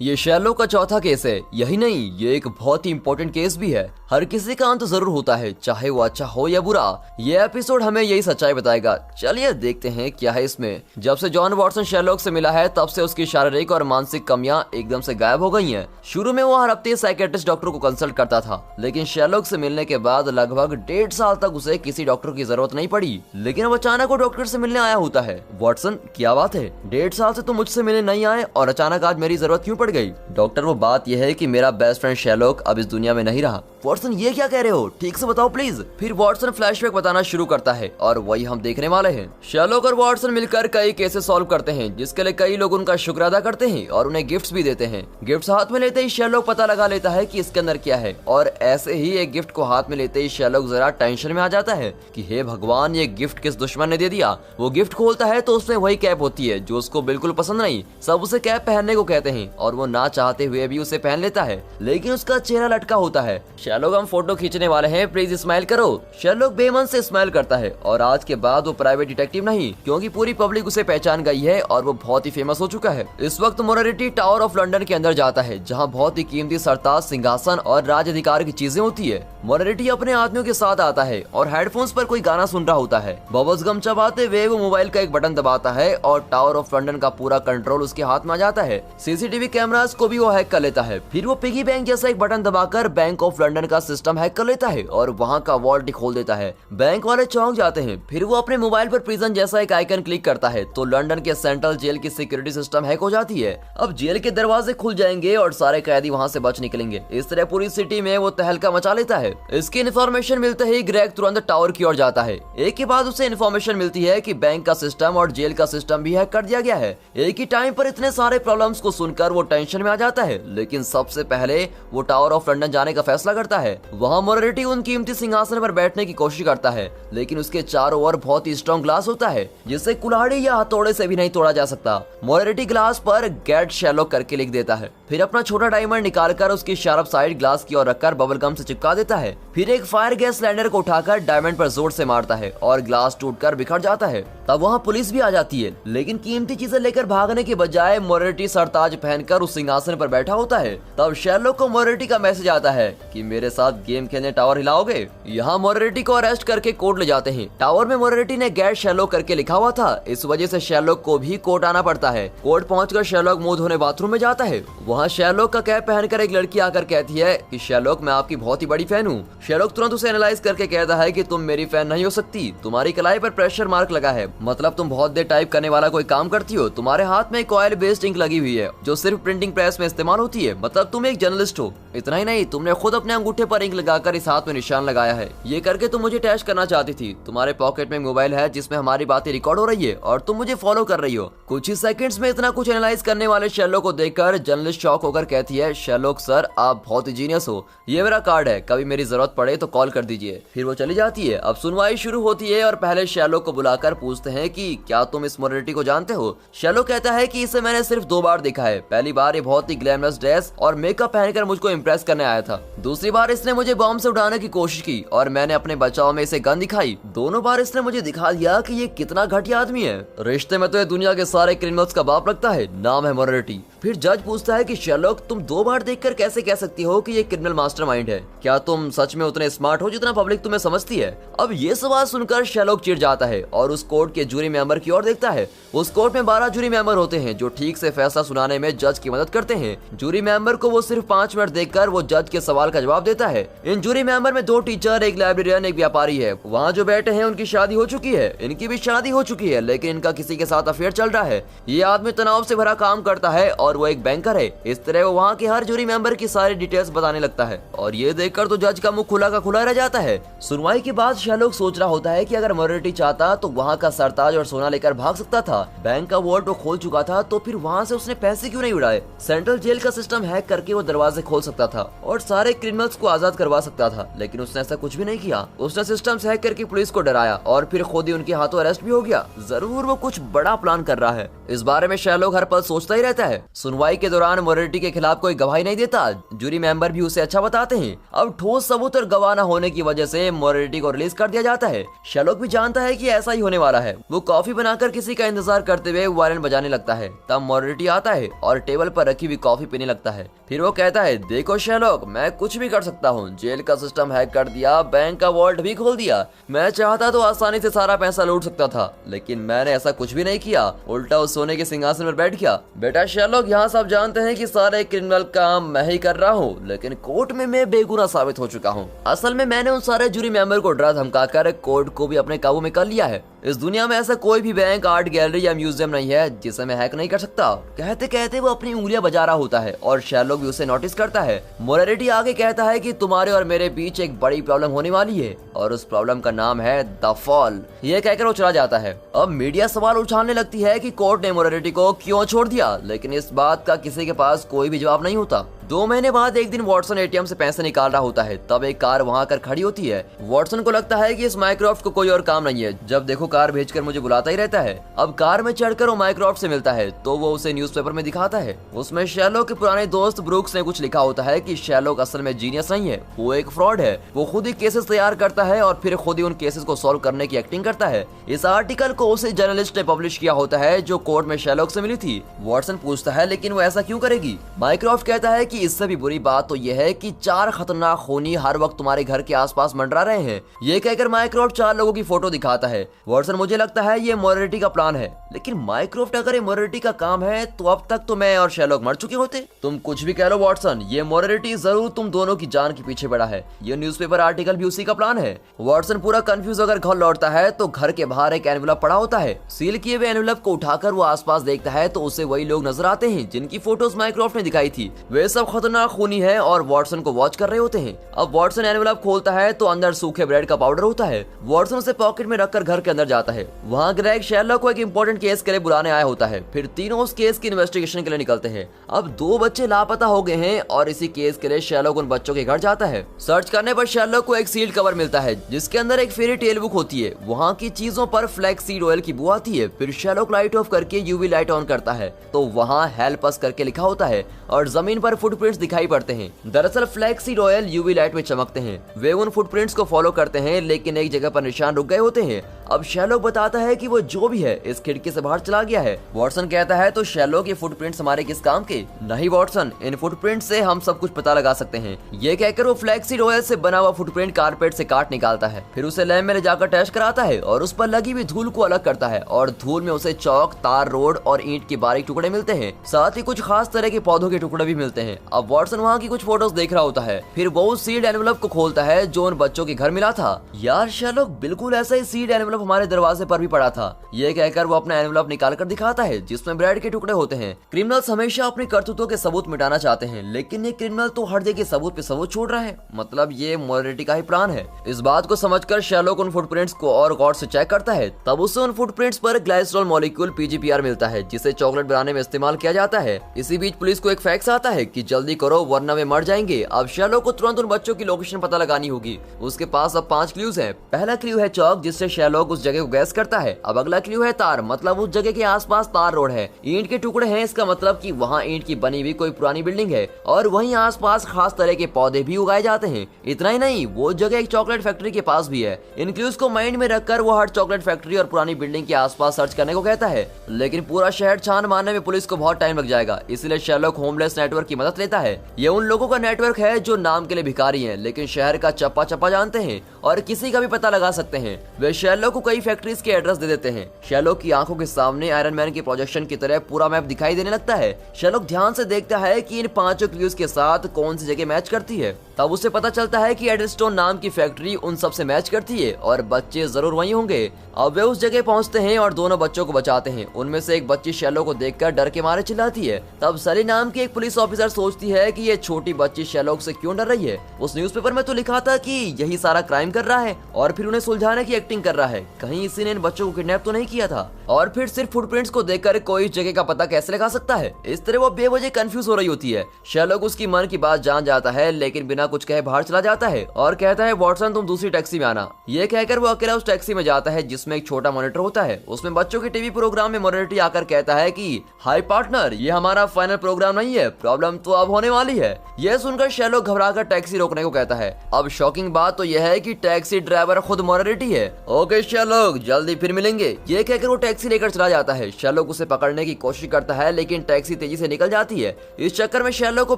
ये शेरलॉक का चौथा केस है। यही नहीं, ये एक बहुत ही इंपॉर्टेंट केस भी है। हर किसी का अंत जरूर होता है, चाहे वो अच्छा हो या बुरा। ये एपिसोड हमें यही सच्चाई बताएगा। चलिए देखते हैं क्या है इसमें। जब से जॉन वॉटसन शेरलॉक से मिला है तब से उसकी शारीरिक और मानसिक कमियां एकदम से गायब हो गई हैं। शुरू में वो हर हफ्ते साइकियाट्रिस्ट डॉक्टर को कंसल्ट करता था, लेकिन शेरलॉक से मिलने के बाद लगभग 1.5 साल तक उसे किसी डॉक्टर की जरूरत नहीं पड़ी। लेकिन अब अचानक वो डॉक्टर से मिलने आया होता है। वॉटसन, क्या बात है? 1.5 साल से तुम मुझसे मिलने नहीं आए और अचानक आज मेरी जरूरत क्यों पड़ गई? डॉक्टर, वो बात यह है कि मेरा बेस्ट फ्रेंड शेरलॉक अब इस दुनिया में नहीं रहा। वॉटसन, ये क्या कह रहे हो? ठीक से बताओ प्लीज। फिर वॉटसन फ्लैशबैक बताना शुरू करता है और वही हम देखने वाले हैं। शेरलॉक और वॉटसन मिलकर कई केसेस सॉल्व करते हैं, जिसके लिए कई लोग उनका शुक्र अदा करते हैं और उन्हें गिफ्ट्स भी देते हैं। गिफ्ट्स हाथ में लेते ही शेरलॉक पता लगा लेता है कि इसके अंदर क्या है, और ऐसे ही एक गिफ्ट को हाथ में लेते ही शेरलॉक जरा टेंशन में आ जाता है कि हे भगवान, ये गिफ्ट किस दुश्मन ने दे दिया। वो गिफ्ट खोलता है तो उसमें वही कैप होती है जो उसको बिल्कुल पसंद नहीं। सब उसे कैप पहनने को कहते हैं और वो ना चाहते हुए भी उसे पहन लेता है, लेकिन उसका चेहरा लटका होता है। शेरलॉक, हम फोटो खींचने वाले हैं, प्लीज स्माइल करो। शेरलॉक बेमन से स्माइल करता है और आज के बाद वो प्राइवेट डिटेक्टिव नहीं, क्योंकि पूरी पब्लिक उसे पहचान गई है और वो बहुत ही फेमस हो चुका है। इस वक्त मोरारिटी टावर ऑफ लंदन के अंदर जाता है, जहाँ बहुत ही कीमती सरताज, सिंहासन और राज अधिकार की चीजें होती है। मोरारिटी अपने आदमियों के साथ आता है और हेडफोन्स पर कोई गाना सुन रहा होता है। बबल्स गम चबाते हुए वो मोबाइल का एक बटन दबाता है और टावर ऑफ लंदन का पूरा कंट्रोल उसके हाथ में आ जाता है। सीसीटीवी कैमरास को भी वो हैक कर लेता है। फिर वो पिगी बैंक जैसा एक बटन दबाकर बैंक ऑफ लंदन का सिस्टम हैक कर लेता है और वहाँ का वॉल्ट ही खोल देता है। बैंक वाले चौंक जाते हैं। फिर वो अपने मोबाइल पर प्रिजन जैसा एक आइकन क्लिक करता है तो लंदन के सेंट्रल जेल की सिक्योरिटी सिस्टम हैक हो जाती है। अब जेल के दरवाजे खुल जाएंगे और सारे कैदी वहाँ से बच निकलेंगे। इस तरह पूरी सिटी में वो तहलका मचा लेता है। इसकी इन्फॉर्मेशन मिलते ही ग्रेग तुरंत टावर की ओर जाता है। एक के बाद उसे इन्फॉर्मेशन मिलती है कि बैंक का सिस्टम और जेल का सिस्टम भी हैक कर दिया गया है। एक ही टाइम पर इतने सारे प्रॉब्लम्स को सुनकर वो टेंशन में आ जाता है, लेकिन सबसे पहले वो टावर ऑफ लंदन जाने का फैसला करता है। वहाँ मोरारिटी उन कीमती सिंहासन पर बैठने की कोशिश करता है, लेकिन उसके चारों ओर बहुत ही स्ट्रॉन्ग ग्लास होता है जिसे कुल्हाड़ी या हथौड़े से भी नहीं तोड़ा जा सकता। मोरारिटी ग्लास पर गेट शेरलॉक करके लिख देता है। फिर अपना छोटा डायमंड निकालकर उसकी शार्प साइड ग्लास की ओर रखकर बबल गम से चिपका देता है। फिर एक फायर गैस सिलेंडर को उठाकर डायमंड पर जोर से मारता है और ग्लास टूटकर बिखर जाता है। तब वहाँ पुलिस भी आ जाती है, लेकिन कीमती चीजें लेकर भागने के बजाय मोरारिटी सरताज पहनकर उस सिंहासन पर बैठा होता है। तब शेरलॉक को मोरारिटी का मैसेज आता है कि मेरे साथ गेम खेलने टावर हिलाओगे। यहाँ मोरारिटी को अरेस्ट करके कोर्ट ले जाते हैं। टावर में मोरारिटी ने गेट शेरलॉक करके लिखा हुआ था, इस वजह से शेरलॉक को भी कोर्ट आना पड़ता है। कोर्ट पहुंचकर शेरलॉक मुंह धोने बाथरूम में जाता है। वहाँ शेरलॉक का कैप पहनकर एक लड़की आकर कहती है कि शेरलॉक, मैं आपकी बहुत ही बड़ी फैन हूँ। शेरलॉक तुरंत उसे एनालाइज करके कहता है कि तुम मेरी फैन नहीं हो सकती, तुम्हारी कलाई पर प्रेशर मार्क लगा है, मतलब तुम बहुत देर टाइप करने वाला कोई काम करती हो। तुम्हारे हाथ में एक ऑयल बेस्ड इंक लगी हुई है जो सिर्फ प्रिंटिंग प्रेस में इस्तेमाल होती है, मतलब तुम एक जर्नलिस्ट हो। इतना ही नहीं, तुमने खुद अपने अंगूठे पर इंक लगाकर इस हाथ में निशान लगाया है। ये करके तुम मुझे टेस्ट करना चाहती थी। तुम्हारे पॉकेट में मोबाइल है जिसमें हमारी बातें रिकॉर्ड हो रही है और तुम मुझे फॉलो कर रही हो। कुछ ही सेकंड्स में इतना कुछ एनालाइज करने वाले शेरलॉक को देखकर जर्नलिस्ट शॉक होकर कहती है, शेरलॉक सर, आप बहुत ही जीनियस हो। ये मेरा कार्ड है, कभी मेरी जरूरत पड़े तो कॉल कर दीजिए। फिर वो चली जाती है। अब सुनवाई शुरू होती है और पहले शेरलॉक को बुलाकर पूछते हैं कि क्या तुम इस मोरारिटी को जानते हो। शेरलॉक कहता है कि इसे मैंने सिर्फ 2 बार देखा है। पहली बार ये बहुत ही ग्लैमरस ड्रेस और मेकअप पहनकर मुझको इम्प्रेस करने आया था। दूसरी बार इसने मुझे बॉम्ब से उड़ाने की कोशिश की और मैंने अपने बचाव में इसे गन दिखाई। दोनों बार इसने मुझे दिखा दिया कि ये कितना घटिया आदमी है। रिश्ते में तो ये दुनिया के सारे क्रिमिनल्स का बाप लगता है, नाम है मोरारिटी। फिर जज पूछता है कि शेरलॉक, तुम 2 बार देखकर कैसे कह सकती हो कि ये क्रिमिनल मास्टरमाइंड है? क्या तुम सच में उतने स्मार्ट हो जितना पब्लिक तुम्हें समझती है? अब ये सवाल सुनकर शेरलॉक चिढ़ जाता है और उस कोर्ट के जूरी मेंबर की ओर देखता है। उस कोर्ट में 12 जूरी मेंबर होते हैं जो ठीक से फैसला सुनाने में जज की मदद करते हैं। जूरी मेंबर को वो सिर्फ 5 मिनट देखकर वो जज के सवाल का जवाब देता है। इन जूरी मेंबर में 2 टीचर, एक लाइब्रेरियन, एक व्यापारी है। वहाँ जो बैठे हैं उनकी शादी हो चुकी है, इनकी भी शादी हो चुकी है, लेकिन इनका किसी के साथ अफेयर चल रहा है। ये आदमी तनाव से भरा काम करता है और वो एक बैंकर है। इस तरह वो वहाँ के हर जूरी मेंबर की सारी डिटेल्स बताने लगता है और ये देखकर तो जज का मुंह खुला का खुला रह जाता है। सुनवाई के बाद शेरलॉक सोच रहा होता है कि अगर मोरारिटी चाहता तो वहाँ का सरताज और सोना लेकर भाग सकता था। बैंक का वॉल्ट वो खोल चुका था, तो फिर वहाँ से उसने पैसे क्यों नहीं उड़ाए? सेंट्रल जेल का सिस्टम हैक करके वो दरवाजे खोल सकता था और सारे क्रिमिनल्स को आजाद करवा सकता था, लेकिन उसने ऐसा कुछ भी नहीं किया। उसने सिस्टम हैक करके पुलिस को डराया और फिर खुद ही उनके हाथों अरेस्ट भी हो गया। जरूर वो कुछ बड़ा प्लान कर रहा है। इस बारे में शेरलॉक हर पल सोचता ही रहता है। सुनवाई के दौरान मोरेटी के खिलाफ कोई गवाही नहीं देता। जूरी मेंबर भी उसे अच्छा बताते हैं। अब ठोस सबूत और गवाह न होने की वजह से मोरेटी को रिलीज कर दिया जाता है। शेरलॉक भी जानता है कि ऐसा ही होने वाला है। वो कॉफी बनाकर किसी का इंतजार करते हुए वायलिन बजाने लगता है। तब मोरेटी आता है और टेबल पर रखी हुई कॉफी पीने लगता है। फिर वो कहता है, देखो शेरलॉक, मैं कुछ भी कर सकता हूँ। जेल का सिस्टम हैक कर दिया, बैंक का वॉल्ट भी खोल दिया। मैं चाहता तो आसानी से सारा पैसा लूट सकता था, लेकिन मैंने ऐसा कुछ भी नहीं किया। उल्टा उस सोने के सिंहासन पर बैठ गया। बेटा शेरलॉक, यहाँ सब जानते हैं कि सारे क्रिमिनल काम मैं ही कर रहा हूँ, लेकिन कोर्ट में मैं बेगुनाह साबित हो चुका हूँ। असल में मैंने उन सारे जूरी मेंबर को डरा धमकाकर कोर्ट को भी अपने काबू में कर लिया है। इस दुनिया में ऐसा कोई भी बैंक, आर्ट गैलरी या म्यूजियम नहीं है जिसे मैं हैक नहीं कर सकता। कहते कहते वो अपनी उंगलियां बजा रहा होता है और शेरलॉक भी उसे नोटिस करता है। मोरेटी आगे कहता है कि तुम्हारे और मेरे बीच एक बड़ी प्रॉब्लम होने वाली है और उस प्रॉब्लम का नाम है द फॉल। ये कहकर वो चला जाता है। अब मीडिया सवाल उछालने लगती है कि कोर्ट ने मोरेटी को क्यों छोड़ दिया, लेकिन इस बात का किसी के पास कोई भी जवाब नहीं होता। 2 महीने बाद एक दिन वॉटसन एटीएम से पैसे निकाल रहा होता है। तब एक कार वहां आकर खड़ी होती है। वॉटसन को लगता है कि इस माइक्रोफ्ट को कोई और काम नहीं है, जब देखो कार भेजकर मुझे बुलाता ही रहता है। अब कार में चढ़कर वो माइक्रोफ्ट से मिलता है तो वो उसे न्यूज़पेपर में दिखाता है। उसमें शेरलॉक के पुराने दोस्त ब्रूक्स ने कुछ लिखा होता है कि शेरलॉक असल में जीनियस नहीं है, वो एक फ्रॉड है। वो खुद ही केसेस तैयार करता है और फिर खुद ही उन केसेस को सॉल्व करने की एक्टिंग करता है। इस आर्टिकल को उसे जर्नलिस्ट ने पब्लिश किया होता है जो कोर्ट में शेरलॉक से मिली थी। वॉटसन पूछता है, लेकिन वो ऐसा क्यों करेगी? माइक्रोफ्ट कहता है कि इससे भी बुरी बात तो यह है कि 4 खतरनाक खूनी हर वक्त तुम्हारे घर के आसपास मंडरा रहे हैं। ये कहकर माइक्रोफ्ट 4 लोगों की फोटो दिखाता है। वॉटसन, मुझे लगता है ये मोरेटी का प्लान है। लेकिन माइक्रोफ्ट, अगर ये मोरेटी का काम है तो अब तक तो मैं और शेरलॉक मर चुके होते। तुम कुछ भी कह लो वॉटसन, ये मोरेटी जरूर तुम दोनों की जान के पीछे पड़ा है। ये न्यूज़पेपर आर्टिकल भी उसी का प्लान है। वॉटसन पूरा कंफ्यूज होकर घर लौटता है तो घर के बाहर एक एनवेलप पड़ा होता है। सील किए हुए एनवेलप को उठाकर वो आसपास देखता है तो उसे वही लोग नजर आते हैं जिनकी फोटोज माइक्रोफ्ट ने दिखाई थी। वे सब खतरनाक खूनी है और वॉटसन को वॉच कर रहे होते हैं। अब वॉटसन एनवेलप खोलता है तो अंदर सूखे ब्रेड का पाउडर होता है। वॉटसन उसे पॉकेट में रखकर घर के अंदर जाता है। वहाँ ग्रेग शेरलॉक को एक इंपॉर्टेंट केस के लिए बुलाने आया होता है। फिर तीनों उस केस की इन्वेस्टिगेशन के लिए निकलते हैं। अब 2 बच्चे लापता हो गए हैं और इसी केस के लिए शेरलॉक उन बच्चों के घर जाता है। सर्च करने पर शेरलॉक को एक सील्ड कवर मिलता है जिसके अंदर एक फेरी टेल बुक होती है। वहाँ की चीजों पर फ्लैक्स सीड ऑयल की बू आती है। फिर शेरलॉक लाइट ऑफ करके यूवी लाइट ऑन करता है तो वहाँ हेल्प अस करके लिखा होता है और जमीन पर फुटप्रिंट्स दिखाई पड़ते हैं। दरअसल flax seed oil UV light में चमकते हैं। वे उन फुटप्रिंट्स को फॉलो करते हैं लेकिन एक जगह पर निशान रुक गए होते हैं। अब शेरलॉक बताता है कि वो जो भी है इस खिड़की से बाहर चला गया है। वॉटसन कहता है, तो शेरलॉक ये फुटप्रिंट्स हमारे किस काम के? नहीं वॉटसन, इन फुटप्रिंट्स से हम सब कुछ पता लगा सकते हैं। ये कहकर वो फ्लैक्सीड ऑयल से बना हुआ फुटप्रिंट कारपेट से काट निकालता है। फिर उसे लैब में ले जाकर टेस्ट कराता है और उस पर लगी हुई धूल को अलग करता है और धूल में उसे चौक, तार, रोड और ईंट के बारीक टुकड़े मिलते हैं। साथ ही कुछ खास तरह के पौधों के टुकड़े भी मिलते हैं। अब वॉटसन वहाँ की कुछ फोटोज देख रहा होता है। फिर वो उस सीड एनवेलप को खोलता है जो उन बच्चों के घर मिला था। यार शेरलॉक, बिल्कुल ऐसा ही सीड एनवेलप हमारे दरवाजे पर भी पड़ा था। ये कहकर वो अपना एनवेलप निकाल कर दिखाता है जिसमें ब्रेड के टुकड़े होते हैं। क्रिमिनल्स हमेशा अपने करतूतों के सबूत मिटाना चाहते हैं, लेकिन ये क्रिमिनल तो हर जगह सबूत पे सबूत छोड़ रहा है। मतलब ये मोरेटी का ही प्लान है। इस बात को समझकर शेरलॉक उन फुटप्रिंट्स को और गौर से चेक करता है। तब उसे उन फुटप्रिंट्स पर ग्लाइसरॉल मॉलिक्यूल PGPR मिलता है जिसे चॉकलेट बनाने में इस्तेमाल किया जाता है। इसी बीच पुलिस को एक फैक्स आता है कि जल्दी करो वरना वे मर जाएंगे। अब शेरलॉक को तुरंत उन बच्चों की लोकेशन पता लगानी होगी। उसके पास अब 5 क्लूज हैं। पहला क्लू है चौक, जिससे शेरलॉक उस जगह को गैस करता है। अब अगला क्लू है तार, मतलब उस जगह के आसपास तार रोड है। ईंट के टुकड़े हैं, इसका मतलब कि वहाँ ईंट की बनी हुई कोई पुरानी बिल्डिंग है और वहीं आसपास खास तरह के पौधे भी उगाए जाते हैं। इतना ही नहीं, वो जगह एक चॉकलेट फैक्ट्री के पास भी है। इन क्लूज को माइंड में रखकर वो हर चॉकलेट फैक्ट्री और पुरानी बिल्डिंग के आसपास सर्च करने को कहता है, लेकिन पूरा शहर छान मारने में पुलिस को बहुत टाइम लग जाएगा। इसलिए शेरलॉक होमलेस नेटवर्क की मदद लेता है। ये उन लोगों का नेटवर्क है जो नाम के लिए भिखारी हैं, लेकिन शहर का चप्पा चप्पा जानते हैं और किसी का भी पता लगा सकते हैं। वे शेरलॉक को कई फैक्ट्रीज के एड्रेस दे देते हैं। शेरलॉक की आंखों के सामने आयरन मैन के प्रोजेक्शन की तरह पूरा मैप दिखाई देने लगता है। शेरलॉक ध्यान से देखता है कि इन 5 क्लूज के साथ कौन सी जगह मैच करती है। तब उसे पता चलता है कि एडलस्टोन नाम की फैक्ट्री उन सब से मैच करती है और बच्चे जरूर वहीं होंगे। अब वे उस जगह पहुंचते हैं और दोनों बच्चों को बचाते हैं। उनमें से एक बच्ची शेरलॉक को देखकर डर के मारे चिल्लाती है। तब सली नाम की एक पुलिस ऑफिसर सोचती है कि ये छोटी बच्ची शेरलॉक से क्यों डर रही है। उस न्यूज़पेपर में तो लिखा था कि यही सारा क्राइम कर रहा है और फिर उन्हें सुलझाने की एक्टिंग कर रहा है। कहीं इसी ने इन बच्चों को किडनैप तो नहीं किया था। और फिर सिर्फ फुटप्रिंट्स को देखकर कोई जगह का पता कैसे लगा सकता है। इस तरह वो बेवजह कंफ्यूज हो रही होती है। शेरलॉक उसकी मन की बात जान जाता है, लेकिन बिना कुछ कहे बाहर चला जाता है और कहता है वॉटसन तुम दूसरी टैक्सी में आना। ये कहकर वो अकेला उस टैक्सी में जाता है जिसमें एक छोटा मॉनिटर होता है। उसमें बच्चों के टीवी प्रोग्राम में मॉनिटर आकर कहता है कि हाय पार्टनर, ये हमारा फाइनल प्रोग्राम नहीं है, प्रॉब्लम तो अब होने वाली है। यह सुनकर शेरलॉक घबराकर टैक्सी रोकने को कहता है। अब शॉकिंग बात तो यह है कि टैक्सी ड्राइवर खुद मॉनिटर है। ओके शेरलॉक, जल्दी फिर मिलेंगे। ये कहकर वो टैक्सी लेकर चला जाता है। शेरलॉक उसे पकड़ने की कोशिश करता है, लेकिन टैक्सी तेजी से निकल जाती है। इस चक्कर में शेरलॉक को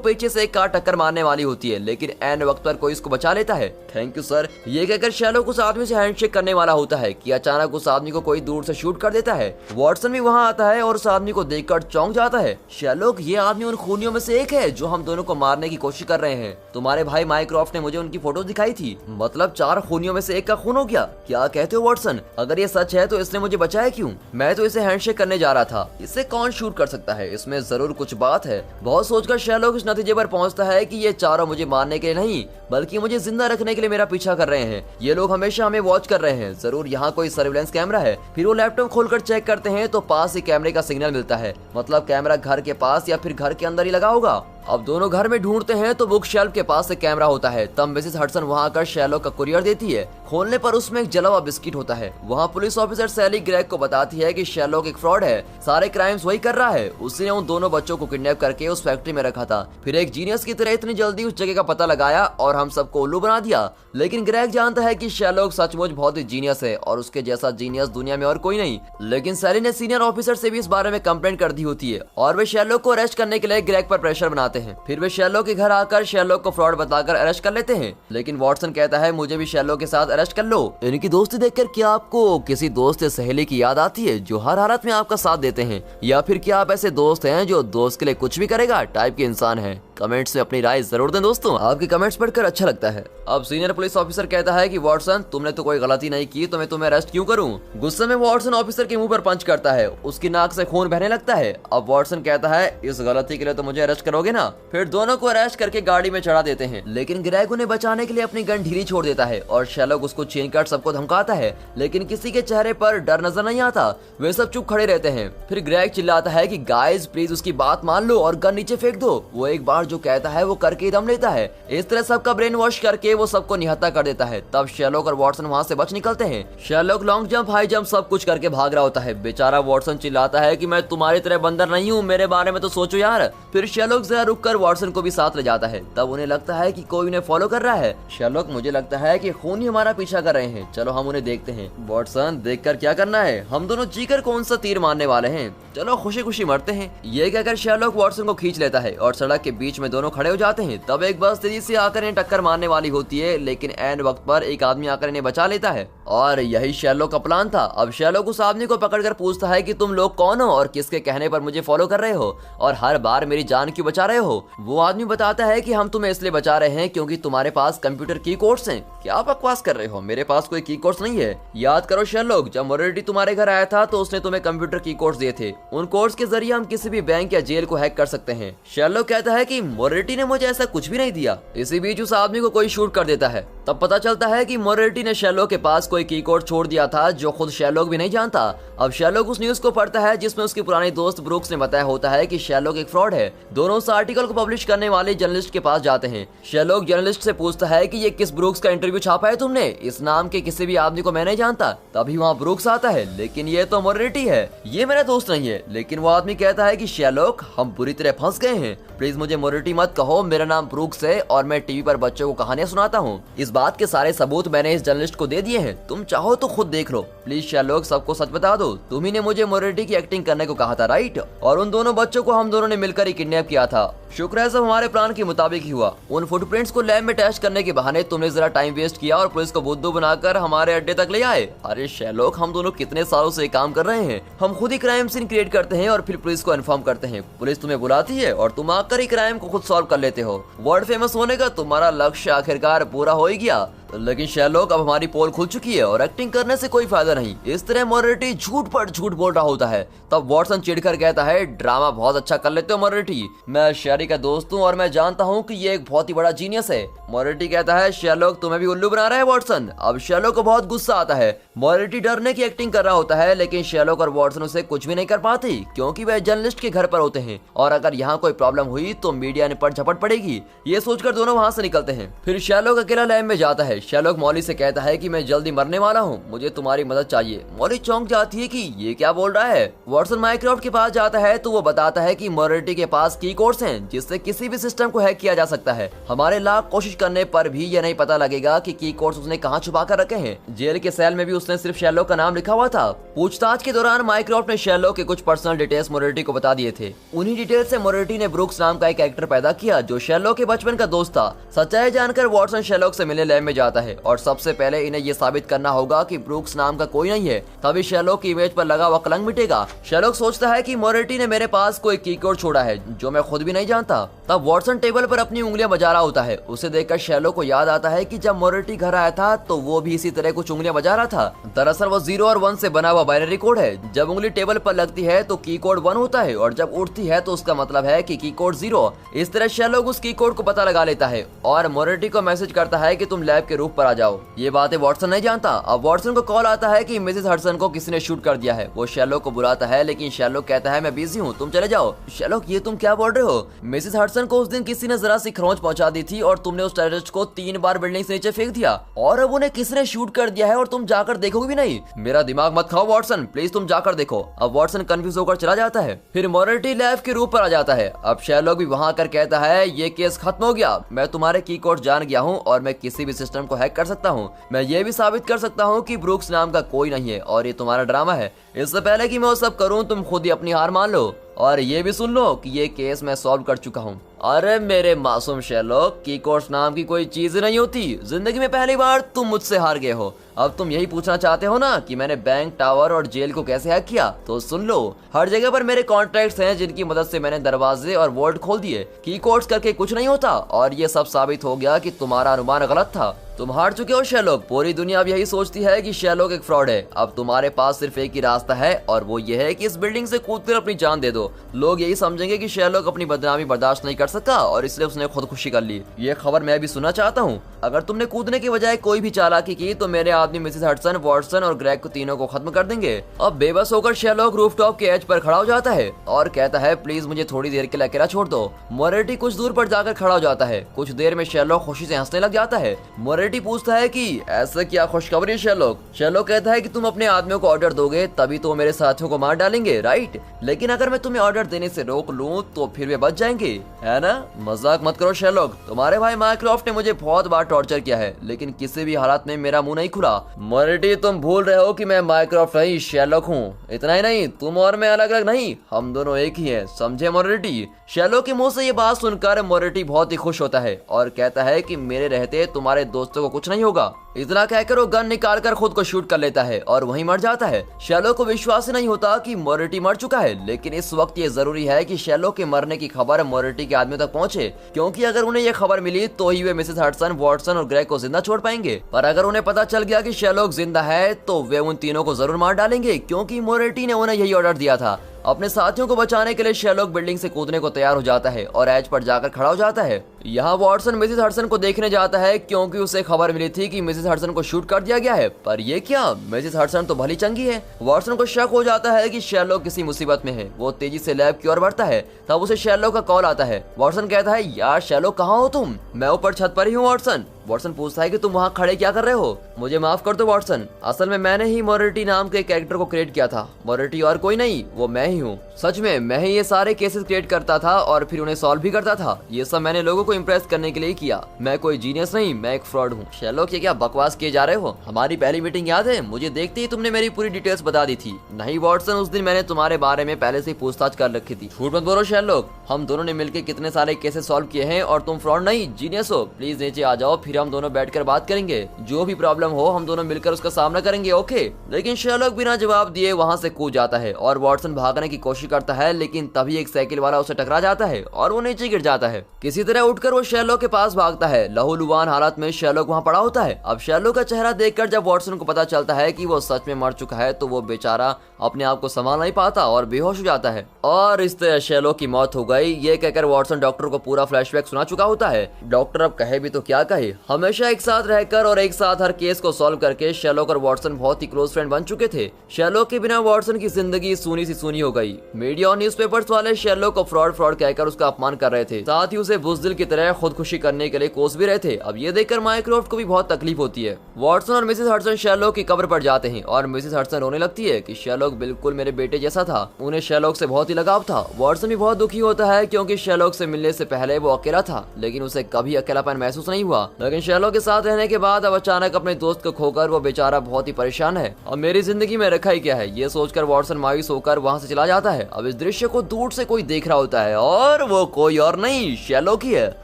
पीछे से एक कार टक्कर मारने वाली होती है, लेकिन एन वक्त पर कोई इसको बचा लेता है। Thank you sir. ये कहकर शेरलॉक उस आदमी से हैंडशेक करने वाला होता है कि अचानक उस आदमी को कोई दूर से शूट कर देता है। वॉटसन भी वहां आता है और उस आदमी को देखकर चौंक जाता है। शेरलॉक, ये आदमी उन खूनियों में से एक है जो हम दोनों को मारने की कोशिश कर रहे हैं। तुम्हारे भाई माइक्रोफ्ट ने मुझे उनकी फोटो दिखाई थी, मतलब 4 खूनियों में से एक का खून हो गया। क्या कहते हो वॉटसन? अगर ये सच है तो इसने मुझे बचाया क्यों? मैं तो इसे हैंडशेक करने जा रहा था। इसे कौन शूट कर सकता है? इसमें जरूर कुछ बात है। बहुत सोचकर शेरलॉक इस नतीजे पर पहुंचता है कि ये चारों मुझे मारने के लिए नहीं, बल्कि मुझे जिंदा रखने के लिए मेरा पीछा कर रहे हैं। ये लोग हमेशा हमें वॉच कर रहे हैं, जरूर यहाँ कोई सर्विलेंस कैमरा है। फिर वो लैपटॉप खोलकर चेक करते हैं तो पास ही कैमरे का सिग्नल मिलता है, मतलब कैमरा घर के पास या फिर घर के अंदर ही लगा होगा। अब दोनों घर में ढूंढते हैं तो बुक शेल्फ के पास से कैमरा होता है। तब मिसेस हडसन वहां आकर शेरलॉक का कुरियर देती है। खोलने पर उसमें एक जला हुआ बिस्किट होता है। वहां पुलिस ऑफिसर सैली ग्रेग को बताती है कि शेरलॉक एक फ्रॉड है, सारे क्राइम्स वही कर रहा है। उसने उन दोनों बच्चों को किडनैप करके उस फैक्ट्री में रखा था, फिर एक जीनियस की तरह इतनी जल्दी उस जगह का पता लगाया और हम सबको उल्लू बना दिया। लेकिन ग्रेग जानता है कि शेरलॉक सचमुच बहुत ही जीनियस है और उसके जैसा जीनियस दुनिया में और कोई नहीं। लेकिन सैली ने सीनियर ऑफिसर से भी इस बारे में कंप्लेंट कर दी होती है और वे शेरलॉक को अरेस्ट करने के लिए ग्रेग पर प्रेशर बनाते हैं। फिर वे शेरलॉक के घर आकर शेरलॉक को फ्रॉड बताकर अरेस्ट कर लेते हैं। लेकिन वॉटसन कहता है मुझे भी शेरलॉक के साथ अरेस्ट कर लो। इनकी दोस्ती देखकर क्या आपको किसी दोस्त या सहेली की याद आती है जो हर हालत में आपका साथ देते हैं, या फिर क्या आप ऐसे दोस्त हैं जो दोस्त के लिए कुछ भी करेगा टाइप के इंसान हैं? कमेंट्स में अपनी राय जरूर दें दोस्तों, आपके कमेंट्स पढ़कर अच्छा लगता है। अब सीनियर पुलिस ऑफिसर कहता है कि वॉटसन तुमने तो कोई गलती नहीं की तो मैं तुम्हें अरेस्ट क्यों करूं? गुस्से में वॉटसन ऑफिसर के मुंह पर पंच करता है, उसकी नाक से खून बहने लगता है। अब वॉटसन कहता है इस गलती के लिए तो मुझे अरेस्ट करोगे ना? फिर दोनों को अरेस्ट करके गाड़ी में चढ़ा देते हैं। लेकिन ग्रेग उन्हें बचाने के लिए अपनी गन ढीली छोड़ देता है और शेरलॉक उसको छीनकर सबको धमकाता है, लेकिन किसी के चेहरे पर डर नजर नहीं आता। वे सब चुप खड़े रहते हैं। फिर ग्रेग चिल्लाता है कि गाइस प्लीज उसकी बात मान लो और गन नीचे फेंक दो। वो एक बार जो कहता है वो करके दम लेता है। इस तरह सबका ब्रेन वॉश करके वो सबको निहत्था कर देता है। तब शेरलॉक और वॉटसन वहाँ से बच निकलते हैं। Sherlock long jump, high jump सब कुछ करके भाग रहा होता है। बेचारा वॉटसन चिल्लाता है कि मैं तुम्हारी तरह बंदर नहीं हूँ, मेरे बारे में तो सोचो यार। फिर शेरलॉक जरा रुककर वॉटसन को भी साथ ले जाता है। तब उन्हें लगता है कि कोई उन्हें फॉलो कर रहा है। शेरलॉक, मुझे लगता है कि खून ही हमारा पीछा कर रहे हैं, चलो हम उन्हें देखते हैं। वॉटसन, देखकर क्या करना है, हम दोनों जीकर कौन सा तीर मारने वाले हैं, चलो खुशी खुशी मरते हैं। ये कहकर शेरलॉक वॉटसन को खींच लेता है और सड़क के बीच में दोनों खड़े हो जाते हैं। तब एक बस तेजी से आकर इन्हें टक्कर मारने वाली होती है, लेकिन एन वक्त पर एक आदमी आकर इन्हें बचा लेता है और यही शेरलॉक का प्लान था। अब शेरलॉक उस आदमी को पकड़कर पूछता है कि तुम लोग कौन हो और किसके कहने पर मुझे फॉलो कर रहे हो और हर बार मेरी जान क्यों बचा रहे हो? वो आदमी बताता है कि हम तुम्हें इसलिए बचा रहे हैं क्योंकि तुम्हारे पास कंप्यूटर की कोड्स हैं। क्या बकवास कर रहे हो, मेरे पास कोई की कोड्स नहीं है। याद करो शेरलॉक, जब मोरेटी तुम्हारे घर आया था तो उसने तुम्हें कंप्यूटर की कोड्स दिए थे। उन कोड्स के जरिए हम किसी भी बैंक या जेल को हैक कर सकते हैं। शेरलॉक कहता है कि मोरेटी ने मुझे ऐसा कुछ भी नहीं दिया। इसी बीच उस आदमी को कोई शूट कर देता है। तब पता चलता है कि मोरेटी ने शेरलॉक के पास कोई की कोड छोड़ दिया था जो खुद शेरलॉक भी नहीं जानता। अब शेरलॉक उस न्यूज को पढ़ता है जिसमें उसकी पुरानी दोस्त ब्रूक्स ने बताया होता है कि शेरलॉक एक फ्रॉड है। दोनों उस आर्टिकल को पब्लिश करने वाले जर्नलिस्ट के पास जाते हैं। शेरलॉक जर्नलिस्ट से पूछता है कि ये किस ब्रूक्स का इंटरव्यू छापा है तुमने? इस नाम के किसी भी आदमी को मैं नहीं जानता। तभी वहाँ ब्रूक्स आता है, लेकिन ये तो मोरेटी है, ये मेरा दोस्त नहीं है। लेकिन वो आदमी कहता है कि शेरलॉक, हम बुरी तरह फंस गए हैं, प्लीज मुझे मोरेटी मत कहो, मेरा नाम ब्रूक्स है और मैं टीवी पर बच्चों को कहानियां सुनाता हूँ। इस बात के सारे सबूत मैंने इस जर्नलिस्ट को दे दिए हैं, तुम चाहो तो खुद देख लो। प्लीज शेरलॉक, सबको सच बता दो, तुम ही ने मुझे मोरेटी की एक्टिंग करने को कहा था, राइट? और उन दोनों बच्चों को हम दोनों ने मिलकर ही किडनैप किया था। शुक्र है सब हमारे प्लान के मुताबिक ही हुआ। उन फुटप्रिंट्स को लैब में टेस्ट करने के बहाने तुमने जरा टाइम वेस्ट किया और पुलिस को बुद्धू बनाकर हमारे अड्डे तक ले आए। अरे शेरलॉक, हम दोनों कितने सालों से काम कर रहे हैं, हम खुद ही क्राइम सीन क्रिएट करते हैं और फिर पुलिस को इन्फॉर्म करते हैं। पुलिस तुम्हें बुलाती है और तुम आकर ही क्राइम को खुद सॉल्व कर लेते हो। वर्ल्ड फेमस होने का तुम्हारा लक्ष्य आखिरकार पूरा हो ही गया। लेकिन शेरलॉक, अब हमारी पोल खुल चुकी है और एक्टिंग करने से कोई फायदा नहीं। इस तरह मोरेटी झूठ पर झूठ बोल रहा होता है। तब वॉटसन चिढ़कर कहता है, ड्रामा बहुत अच्छा कर लेते हो मोरेटी, मैं शेरी का दोस्त हूँ और मैं जानता हूँ कि ये एक बहुत ही बड़ा जीनियस है। मोरेटी कहता है शेरलॉक तुम्हें भी उल्लू बना रहा है वॉटसन। अब शेरलॉक को बहुत गुस्सा आता है। मोरेटी डरने की एक्टिंग कर रहा होता है, लेकिन शेरलॉक और वॉटसन उसे कुछ भी नहीं कर पाते क्योंकि वह जर्नलिस्ट के घर पर होते हैं और अगर यहाँ कोई प्रॉब्लम हुई तो मीडिया ने पर झपट पड़ेगी। ये सोचकर दोनों वहाँ से निकलते हैं। फिर शेरलॉक अकेला लैब में जाता है। शेरलॉक मॉली से कहता है कि मैं जल्दी मरने वाला हूँ, मुझे तुम्हारी मदद चाहिए। मॉली चौंक जाती है कि ये क्या बोल रहा है। वॉटसन माइक्रोसॉफ्ट के पास जाता है तो वो बताता है कि मोरेटी के पास की कोड्स हैं जिससे किसी भी सिस्टम को हैक किया जा सकता है। हमारे लाख कोशिश करने पर भी ये नहीं पता लगेगा कि की कोड्स उसने कहाँ छुपा कर रखे हैं। जेल के सेल में भी उसने सिर्फ शेरलॉक का नाम लिखा हुआ था। पूछताछ के दौरान माइक्रोसॉफ्ट ने शेरलॉक के कुछ पर्सनल डिटेल्स मोरेटी को बता दिए थे। उन्हीं डिटेल्स से मोरेटी ने ब्रूक्स नाम का एक कैरेक्टर पैदा किया जो शेरलॉक के बचपन का दोस्त था। सच्चाई जानकर वॉटसन शेरलॉक से मिलने लैब में जाता है और सबसे पहले इन्हें ये साबित करना होगा कि ब्रूक्स नाम का कोई नहीं है, तभी शेरलॉक की इमेज पर लगा हुआ कलंक मिटेगा। शेरलॉक सोचता है कि मोरेटी ने मेरे पास कोई की कोड छोड़ा है जो मैं खुद भी नहीं जानता। तब वॉटसन टेबल पर अपनी उंगलियां बजा रहा होता है। उसे देखकर शेरलॉक को याद आता है कि जब मोरेटी घर आया था तो वो भी इसी तरह कुछ उंगलियां बजा रहा था। दरअसल वो 0 और 1 से बना हुआ बाइनरी कोड है। जब उंगली टेबल पर लगती है तो की कोड 1 होता है और जब उठती है तो उसका मतलब है कि की कोड 0। इस तरह शेरलॉक उस की कोड को पता लगा लेता है और मोरेटी को मैसेज करता है कि तुम लैब के रूफ पर आ जाओ। ये बातें वॉटसन नहीं जानता। अब वॉटसन को कॉल आता है कि मिसेस हडसन को किसी ने शूट कर दिया है। वो शेरलॉक को बुलाता है लेकिन शेरलॉक कहता है मैं बिजी हूँ, तुम चले जाओ। शेरलॉक ये तुम क्या बोल रहे हो? मिसेस हडसन को उस दिन किसी ने जरा सी खरोंच पहुंचा दी थी और तुमने उस टेररिस्ट को 3 बार बिल्डिंग से नीचे फेंक दिया और अब उन्हें किसने शूट कर दिया है और तुम जाकर देखोगे भी नहीं। मेरा दिमाग मत खाओ वॉटसन, प्लीज तुम जाकर देखो। अब वॉटसन कंफ्यूज होकर चला जाता है। फिर मोरेटी लैब के रूप पर आ जाता है। अब शेरलॉक भी वहां कर कहता है ये केस खत्म हो गया, मैं तुम्हारे की कोड जान गया हूँ और मैं किसी भी सिस्टम को हैक कर सकता हूँ। मैं ये भी साबित कर सकता हूँ कि ब्रूक्स नाम का कोई नहीं है और ये तुम्हारा ड्रामा है। इससे पहले कि मैं वो सब करूँ तुम खुद ही अपनी हार मान लो और ये भी सुन लो कि ये केस मैं सॉल्व कर चुका हूँ। अरे मेरे मासूम शेरलॉक, की कोड्स नाम की कोई चीज नहीं होती। जिंदगी में पहली बार तुम मुझसे हार गए हो। अब तुम यही पूछना चाहते हो ना कि मैंने बैंक, टावर और जेल को कैसे हैक किया? तो सुन लो, हर जगह पर मेरे कॉन्ट्रैक्ट्स हैं जिनकी मदद से मैंने दरवाजे और वोल्ट खोल दिए। की कोड्स करके कुछ नहीं होता और ये सब साबित हो गया कि तुम्हारा अनुमान गलत था। तुम हार चुके हो शेरलॉक। पूरी दुनिया अब यही सोचती है कि शेरलॉक एक फ्रॉड है। अब तुम्हारे पास सिर्फ एक ही रास्ता है और वो ये है कि इस बिल्डिंग से कूदकर अपनी जान दे दो। लोग यही समझेंगे कि शेरलॉक अपनी बदनामी बर्दाश्त नहीं कर सका और इसलिए उसने खुदकुशी कर ली। ये खबर मैं भी सुनना चाहता हूँ। अगर तुमने कूदने के बजाय कोई भी चालाकी की तो मेरे आदमी मिसेस हडसन, वॉटसन और ग्रेग को तीनों को खत्म कर देंगे। अब बेबस होकर शेरलॉक रूफटॉप के एज पर खड़ा हो जाता है और कहता है प्लीज मुझे थोड़ी देर के लिए अकेला छोड़ दो। मोरेटी कुछ दूर पर जाकर खड़ा हो जाता है। कुछ देर में शेरलॉक खुशी से हंसने लग जाता है। मोरेटी पूछता है कि ऐसा क्या खुशखबरी शेरलॉक? शेरलॉक कहता है कि तुम अपने आदमियों को ऑर्डर दोगे तभी तो मेरे साथियों को मार डालेंगे, राइट? लेकिन अगर मैं तुम्हें ऑर्डर देने से रोक लूं तो फिर वे बच जाएंगे, है ना? मजाक मत करो शेरलॉक। तुम्हारे भाई माइक्रोसॉफ्ट ने मुझे बहुत बार टॉर्चर किया है लेकिन किसी भी हालात में मेरा मुंह नहीं खुला। मोरेटी तुम भूल रहे हो कि मैं माइक्रोसॉफ्ट नहीं शेरलॉक हूँ। इतना ही नहीं, तुम और मैं अलग अलग नहीं, हम दोनों एक ही हैं, समझे मोरेटी? शेरलॉक के मुंह से ये बात सुनकर मोरेटी बहुत ही खुश होता है और कहता है कि मेरे रहते तुम्हारे दोस्तों को कुछ नहीं होगा। इतना कहकर वो गन निकालकर खुद को शूट कर लेता है और वहीं मर जाता है। शेरलॉक को विश्वास ही नहीं होता कि मोरेटी मर चुका है, लेकिन इस वक्त ये जरूरी है कि शेरलॉक के मरने की खबर मोरेटी के आदमियों तक पहुंचे, क्योंकि अगर उन्हें ये खबर मिली तो ही वे मिसेस हडसन, वॉटसन और ग्रेग को जिंदा छोड़ पाएंगे। पर अगर उन्हें पता चल गया कि शेरलॉक जिंदा है तो वे उन तीनों को जरूर मार डालेंगे, क्योंकि मोरेटी ने उन्हें यही ऑर्डर दिया था। अपने साथियों को बचाने के लिए शेरलॉक बिल्डिंग से कूदने को तैयार हो जाता है और एज पर जाकर खड़ा हो जाता है। यहाँ वॉटसन मिसेस हडसन को देखने जाता है क्योंकि उसे खबर मिली थी कि मिसेस हडसन को शूट कर दिया गया है। पर ये क्या, मिसेस हडसन तो भली चंगी है। वॉटसन को शक हो जाता है कि शेरलॉक किसी मुसीबत में है। वो तेजी से लैब की ओर बढ़ता है, तब उसे शेरलॉक का कॉल आता है। वॉटसन कहता है यार शेरलॉक कहाँ हो तुम? मैं ऊपर छत पर ही हूँ वॉटसन। वॉटसन पूछता है कि तुम वहाँ खड़े क्या कर रहे हो? मुझे माफ कर दो वॉटसन, असल में मैंने ही मोरेटी नाम के कैरेक्टर को क्रिएट किया था। मोरेटी और कोई नहीं, वो मैं ही हूँ। सच में मैं ही ये सारे केसेस क्रिएट करता था और फिर उन्हें सॉल्व भी करता था। ये सब मैंने लोगों को इम्प्रेस करने के लिए किया। मैं कोई जीनियस नहीं, मैं एक फ्रॉड हूँ। शेरलॉक ये क्या बकवास किए जा रहे हो? हमारी पहली मीटिंग याद है? मुझे देखते ही तुमने मेरी पूरी डिटेल्स बता दी थी। नहीं वॉटसन, उस दिन मैंने तुम्हारे बारे में पहले से पूछताछ कर रखी थी। झूठ मत बोलो शेरलॉक, हम दोनों ने मिलकर कितने सारे केसेस सॉल्व किए हैं और तुम फ्रॉड नहीं जीनियस हो। प्लीज नीचे आ जाओ, फिर फिर हम दोनों बैठकर बात करेंगे, जो भी प्रॉब्लम हो हम दोनों मिलकर उसका सामना करेंगे, ओके। लेकिन शेरलॉक बिना जवाब दिए वहाँ से कूद जाता है और वॉटसन भागने की कोशिश करता है, लेकिन तभी एक साइकिल वाला उसे टकरा जाता है और वो नीचे गिर जाता है। किसी तरह उठकर वो शेरलॉक के पास भागता है। लहूलुहान हालत में शेरलॉक वहाँ पड़ा होता है। अब शेरलॉक का चेहरा देखकर जब वॉटसन को पता चलता है कि वो सच में मर चुका है तो वो बेचारा अपने आप को संभाल नहीं पाता और बेहोश हो जाता है। और इस तरह शेरलॉक की मौत हो गई, ये कहकर वॉटसन डॉक्टर को पूरा फ्लैशबैक सुना चुका होता है। डॉक्टर अब कहे भी तो क्या कहे, हमेशा एक साथ रहकर और एक साथ हर केस को सॉल्व करके शेरलॉक और वॉटसन बहुत ही क्लोज फ्रेंड बन चुके थे। शेरलॉक के बिना वॉटसन की जिंदगी सूनी सी सूनी हो गई। मीडिया और न्यूज़पेपर्स वाले शेरलॉक को फ्रॉड कहकर उसका अपमान कर रहे थे, साथ ही उसे बुज़दिल की तरह खुदकुशी करने के लिए कोस भी रहे थे। अब ये देखकर माइक्रोफ्ट को भी बहुत तकलीफ होती है। वॉटसन और मिसेस हडसन शेरलॉक की कब्र पर जाते हैं और मिसेस हडसन रोने लगती है कि शेरलॉक बिल्कुल मेरे बेटे जैसा था। उन्हें शेरलॉक से बहुत ही लगाव था। वॉटसन भी बहुत दुखी होता है क्योंकि शेरलॉक से मिलने से पहले वो अकेला था, लेकिन उसे कभी अकेलापन महसूस नहीं हुआ। लेकिन शेरलॉक के साथ रहने के बाद अब अचानक अपने दोस्त को खोकर वो बेचारा बहुत ही परेशान है। अब मेरी जिंदगी में रखा ही क्या है, ये सोचकर वॉटसन मायूस होकर वहाँ से चला जाता है। अब इस दृश्य को दूर से कोई देख रहा होता है और वो कोई और नहीं शेरलॉक ही है।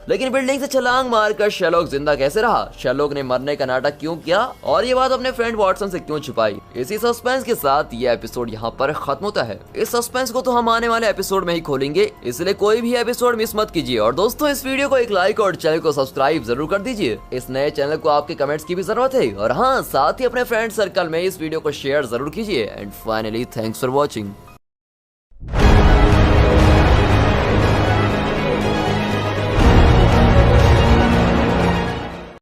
लेकिन बिल्डिंग से छलांग मारकर शेरलॉक जिंदा कैसे रहा, शेरलॉक ने मरने का नाटक क्यों किया और ये बात अपने फ्रेंड वॉटसन से क्यों छुपाई। इसी सस्पेंस के साथ ये एपिसोड यहाँ पर खत्म होता है। इस सस्पेंस को तो हम आने वाले एपिसोड में ही खोलेंगे, इसलिए कोई भी एपिसोड मिस मत कीजिए। और दोस्तों इस वीडियो को एक लाइक और चैनल को सब्सक्राइब जरूर कर दीजिए। इस नए चैनल को आपके कमेंट्स की भी जरूरत है और हाँ, साथ ही अपने फ्रेंड सर्कल में इस वीडियो को शेयर जरूर कीजिए। And finally thanks for watching.